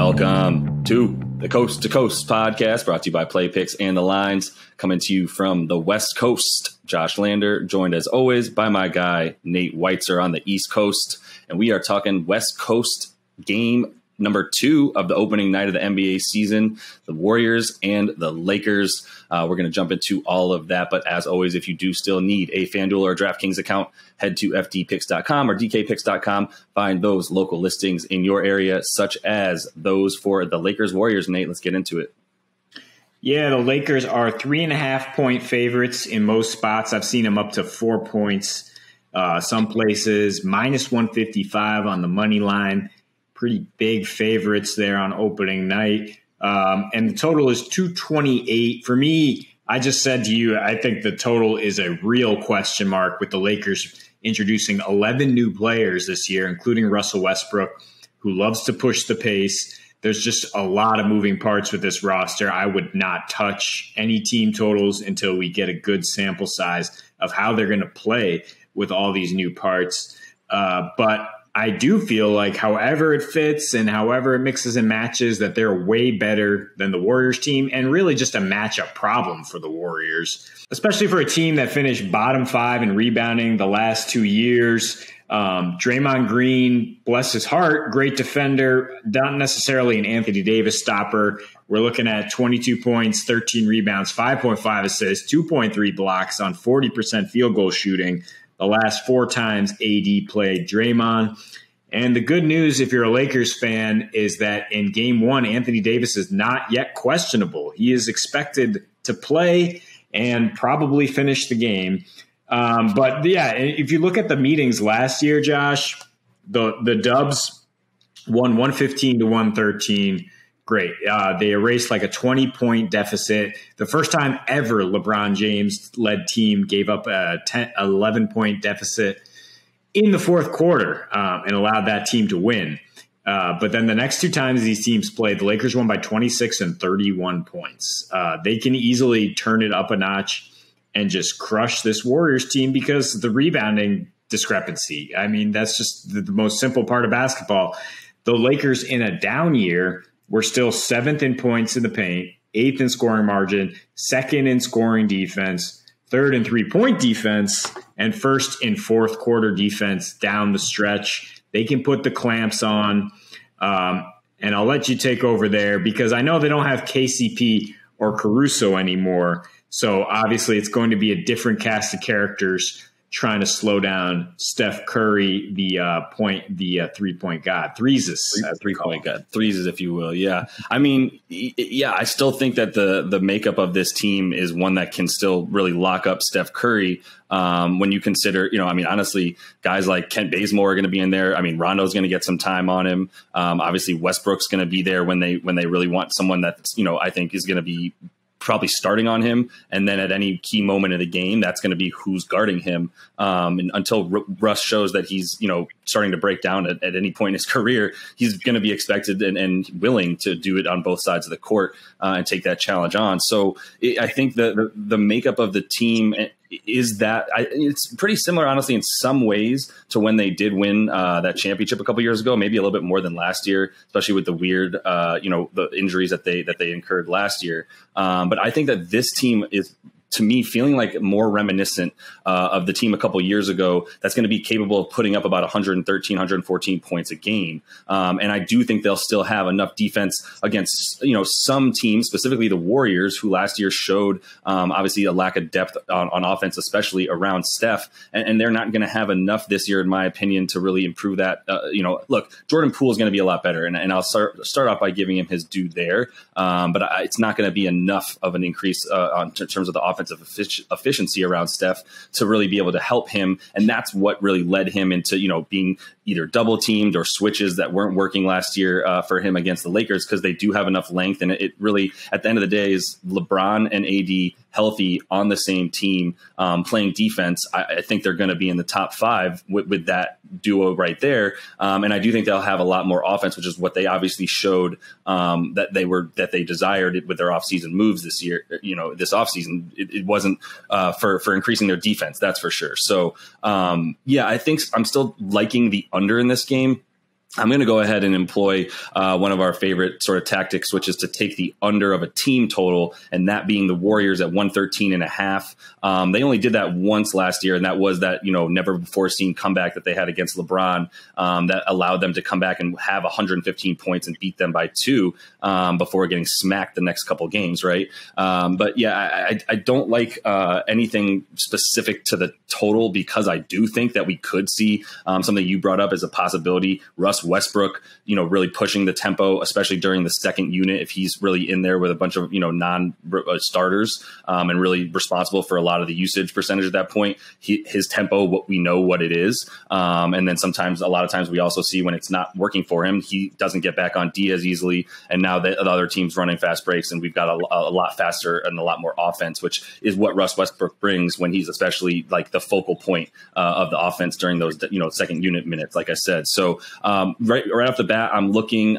Welcome to the Coast to Coast podcast, brought to you by Play Picks and the Lines, coming to you from the West Coast. Josh Lander, joined as always by my guy Nate Weitzer on the East Coast, and we are talking West Coast game number 2 of the opening night of the NBA season, the Warriors and the Lakers. We're going to jump into all of that, but as always, if you do still need a FanDuel or DraftKings account, head to fdpicks.com or dkpicks.com. Find those local listings in your area, such as those for the Lakers Warriors. Nate, let's get into it. Yeah, the Lakers are 3.5-point favorites in most spots. I've seen them up to 4 points. Some places minus 155 on the money line. Pretty big favorites there on opening night. And the total is 228. For me, I just said to you, I think the total is a real question mark with the Lakers introducing 11 new players this year, including Russell Westbrook, who loves to push the pace. There's just a lot of moving parts with this roster. I would not touch any team totals until we get a good sample size of how they're going to play with all these new parts. But I do feel like however it fits and however it mixes and matches, that they're way better than the Warriors team, and really just a matchup problem for the Warriors, especially for a team that finished bottom 5 in rebounding the last 2 years. Draymond Green, bless his heart, great defender, not necessarily an Anthony Davis stopper. We're looking at 22 points, 13 rebounds, 5.5 assists, 2.3 blocks on 40% field goal shooting the last 4 times AD played Draymond. And the good news, if you're a Lakers fan, is that in game 1, Anthony Davis is not yet questionable. He is expected to play and probably finish the game. But yeah, if you look at the meetings last year, Josh, the Dubs won 115 to 113. Great. They erased like a 20-point deficit. The first time ever LeBron James-led team gave up a 11-point deficit in the fourth quarter and allowed that team to win. But then the next 2 times these teams played, the Lakers won by 26 and 31 points. They can easily turn it up a notch and just crush this Warriors team because of the rebounding discrepancy. I mean, that's just the most simple part of basketball. The Lakers in a down year were still 7th in points in the paint, 8th in scoring margin, 2nd in scoring defense, 3rd in three-point defense, and 1st in fourth quarter defense down the stretch. They can put the clamps on, and I'll let you take over there because I know they don't have KCP or Caruso anymore. So obviously it's going to be a different cast of characters trying to slow down Steph Curry, the 3-point god, three-point god, threes, if you will. Yeah. I mean, yeah, I still think that the makeup of this team is one that can still really lock up Steph Curry. When you consider, I mean, honestly, guys like Kent Bazemore are going to be in there. I mean, Rondo's going to get some time on him. Obviously Westbrook's going to be there when they really want someone that's, I think is going to be probably starting on him. And then at any key moment of the game, that's going to be who's guarding him. And until Russ shows that he's, starting to break down at any point in his career, he's going to be expected and willing to do it on both sides of the court and take that challenge on. So I think the makeup of the team is that it's pretty similar, honestly, in some ways to when they did win that championship a couple years ago, maybe a little bit more than last year, especially with the weird, the injuries that they incurred last year. But I think that this team is, to me, feeling like more reminiscent of the team a couple years ago that's going to be capable of putting up about 113, 114 points a game. And I do think they'll still have enough defense against, some teams, specifically the Warriors, who last year showed obviously a lack of depth on offense, especially around Steph. And they're not going to have enough this year, in my opinion, to really improve that. Look, Jordan Poole is going to be a lot better. And I'll start off by giving him his due there. But it's not going to be enough of an increase in terms of the offensive efficiency around Steph to really be able to help him. And that's what really led him into, being either double teamed or switches that weren't working last year for him against the Lakers, because they do have enough length. And it really, at the end of the day, is LeBron and AD healthy on the same team playing defense. I think they're going to be in the top 5 with that duo right there. And I do think they'll have a lot more offense, which is what they obviously showed that they desired with their offseason moves this year. This offseason, it wasn't for increasing their defense, that's for sure. So I think I'm still liking the under in this game. I'm going to go ahead and employ one of our favorite sort of tactics, which is to take the under of a team total, and that being the Warriors at 113.5. They only did that once last year, and that was that, never before seen comeback that they had against LeBron that allowed them to come back and have 115 points and beat them by 2 before getting smacked the next couple games, right? But yeah, I don't like anything specific to the total, because I do think that we could see something you brought up as a possibility. Russ Westbrook, really pushing the tempo, especially during the second unit, if he's really in there with a bunch of, non-starters and really responsible for a lot of the usage percentage at that point. His tempo, what we know what it is. And then a lot of times we also see when it's not working for him, he doesn't get back on D as easily. And now the other team's running fast breaks, and we've got a lot faster and a lot more offense, which is what Russ Westbrook brings when he's especially like the focal point of the offense during those, second unit minutes, like I said. So, right off the bat, I'm looking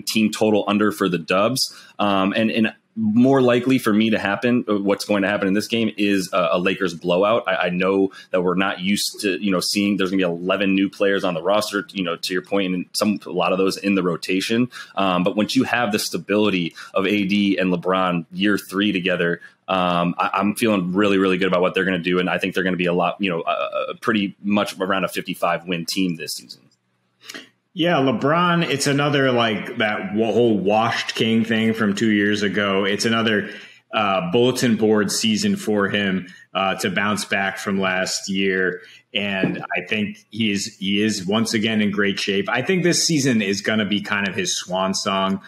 team total under for the Dubs, and more likely for me to happen. What's going to happen in this game is a Lakers blowout. I know that we're not used to seeing there's going to be 11 new players on the roster. To your point, and a lot of those in the rotation. But once you have the stability of AD and LeBron year 3 together, I'm feeling really, really good about what they're going to do, and I think they're going to be a lot, pretty much around a 55 win team this season. Yeah, LeBron, it's another like that whole washed king thing from 2 years ago. It's another bulletin board season for him to bounce back from last year. And I think he is once again in great shape. I think this season is going to be kind of his swan song,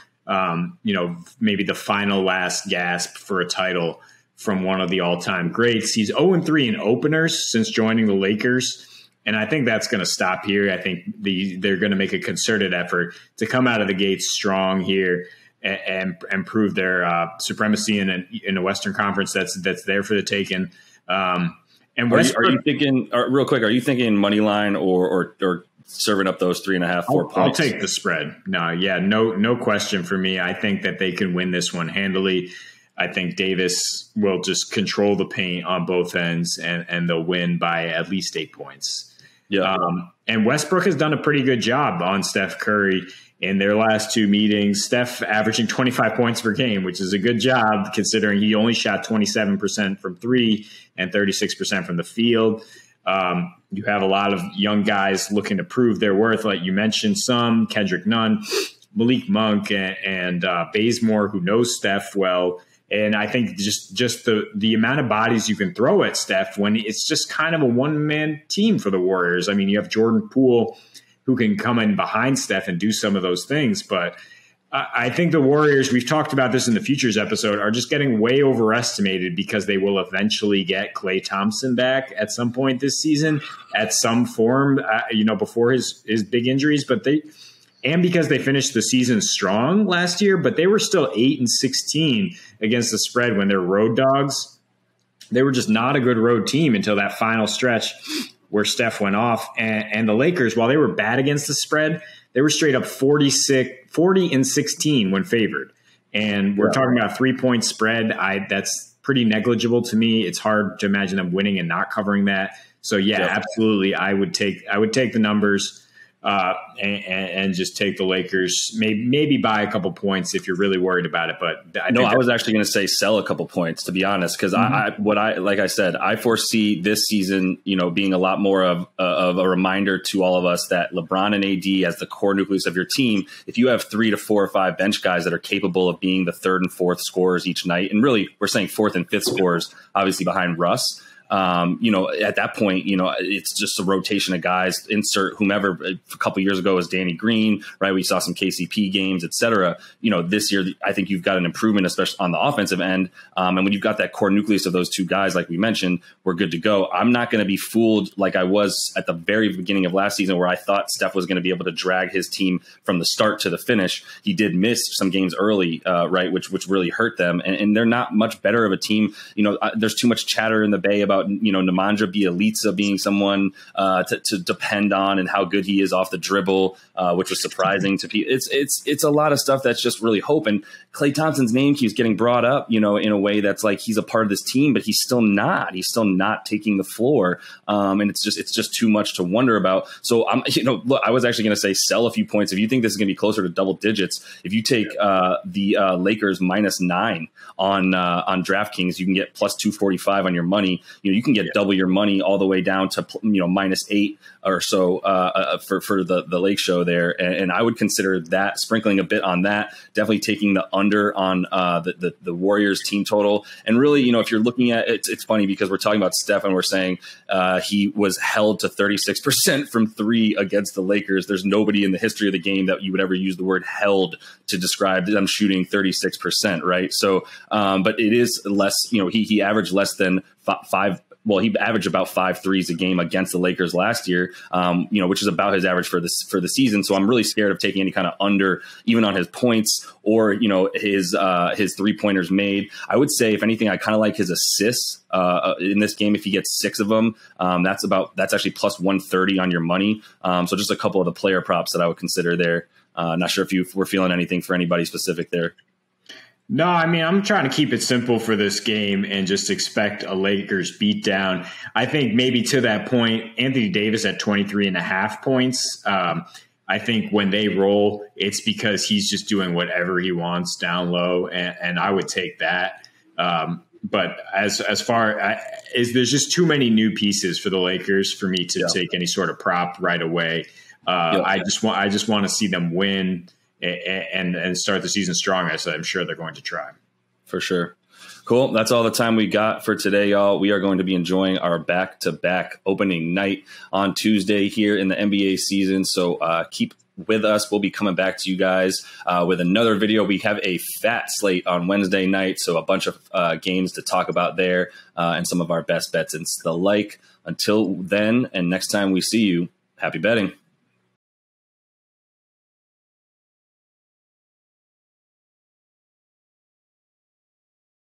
maybe the final last gasp for a title from one of the all-time greats. He's 0-3 in openers since joining the Lakers. And I think that's going to stop here. I think they're going to make a concerted effort to come out of the gates strong here and prove their supremacy in a Western Conference that's there for the taking. And are you thinking real quick? Are you thinking money line or serving up those 3.5, 4 points? I'll take the spread. No question for me. I think that they can win this one handily. I think Davis will just control the paint on both ends, and they'll win by at least 8 points. Yeah. And Westbrook has done a pretty good job on Steph Curry in their last 2 meetings. Steph averaging 25 points per game, which is a good job considering he only shot 27% from 3 and 36% from the field. You have a lot of young guys looking to prove their worth, like you mentioned, some Kendrick Nunn, Malik Monk, and Bazemore, who knows Steph well. And I think just the amount of bodies you can throw at Steph when it's just kind of a one-man team for the Warriors. I mean, you have Jordan Poole who can come in behind Steph and do some of those things. But I think the Warriors, we've talked about this in the Futures episode, are just getting way overestimated because they will eventually get Klay Thompson back at some point this season at some form, before his big injuries. And because they finished the season strong last year, but they were still 8-16 against the spread when they're road dogs. They were just not a good road team until that final stretch where Steph went off. And the Lakers, while they were bad against the spread, they were straight up 40-16 when favored. And we're talking about 3-point spread. That's pretty negligible to me. It's hard to imagine them winning and not covering that. So absolutely, I would take the numbers. And just take the Lakers, maybe buy a couple points if you're really worried about it. But I was actually going to say sell a couple points, to be honest, because like I said, I foresee this season, being a lot more of a reminder to all of us that LeBron and AD as the core nucleus of your team. If you have 3 to 4 or 5 bench guys that are capable of being the 3rd and 4th scorers each night, and really we're saying 4th and 5th scorers, obviously behind Russ. At that point, it's just a rotation of guys. Insert whomever. A couple years ago was Danny Green, right? We saw some KCP games, et cetera. This year, I think you've got an improvement, especially on the offensive end. And when you've got that core nucleus of those 2 guys, like we mentioned, we're good to go. I'm not going to be fooled like I was at the very beginning of last season, where I thought Steph was going to be able to drag his team from the start to the finish. He did miss some games early, right, which really hurt them. And they're not much better of a team. There's too much chatter in the Bay about about, Nemanja Bjelica being someone to depend on and how good he is off the dribble, which was surprising to people. It's a lot of stuff that's just really hope. And Klay Thompson's name keeps getting brought up, in a way that's like he's a part of this team, but he's still not. He's still not taking the floor, and it's just too much to wonder about. So look, I was actually going to say sell a few points if you think this is going to be closer to double digits. If you take the Lakers -9 on DraftKings, you can get plus 245 on your money. You can get double your money all the way down to -8 or so for the Lake Show there, and I would consider that, sprinkling a bit on that, definitely taking the under on the Warriors team total. And really, if you're looking at it, it's funny because we're talking about Steph and we're saying he was held to 36% from three against the Lakers. There's nobody in the history of the game that you would ever use the word held to describe them shooting 36%, right? So, but it is less, he averaged less than five. Well, he averaged about 5 threes a game against the Lakers last year, which is about his average for the season. So I'm really scared of taking any kind of under, even on his points or his 3-pointers made. I would say, if anything, I kind of like his assists in this game. If he gets 6 of them, that's actually plus 130 on your money. So just a couple of the player props that I would consider there. Not sure if you were feeling anything for anybody specific there. No, I mean, I'm trying to keep it simple for this game and just expect a Lakers beatdown. I think maybe to that point, Anthony Davis at 23.5 points. I think when they roll, it's because he's just doing whatever he wants down low, and I would take that. But as far as there's just too many new pieces for the Lakers for me to take any sort of prop right away. I just want to see them win and start the season strong, as I'm sure they're going to try. For sure. Cool. That's all the time we got for today, y'all. We are going to be enjoying our back-to-back opening night on Tuesday here in the NBA season. So keep with us. We'll be coming back to you guys with another video. We have a fat slate on Wednesday night, so a bunch of games to talk about there and some of our best bets and the like. Until then, and next time we see you, happy betting.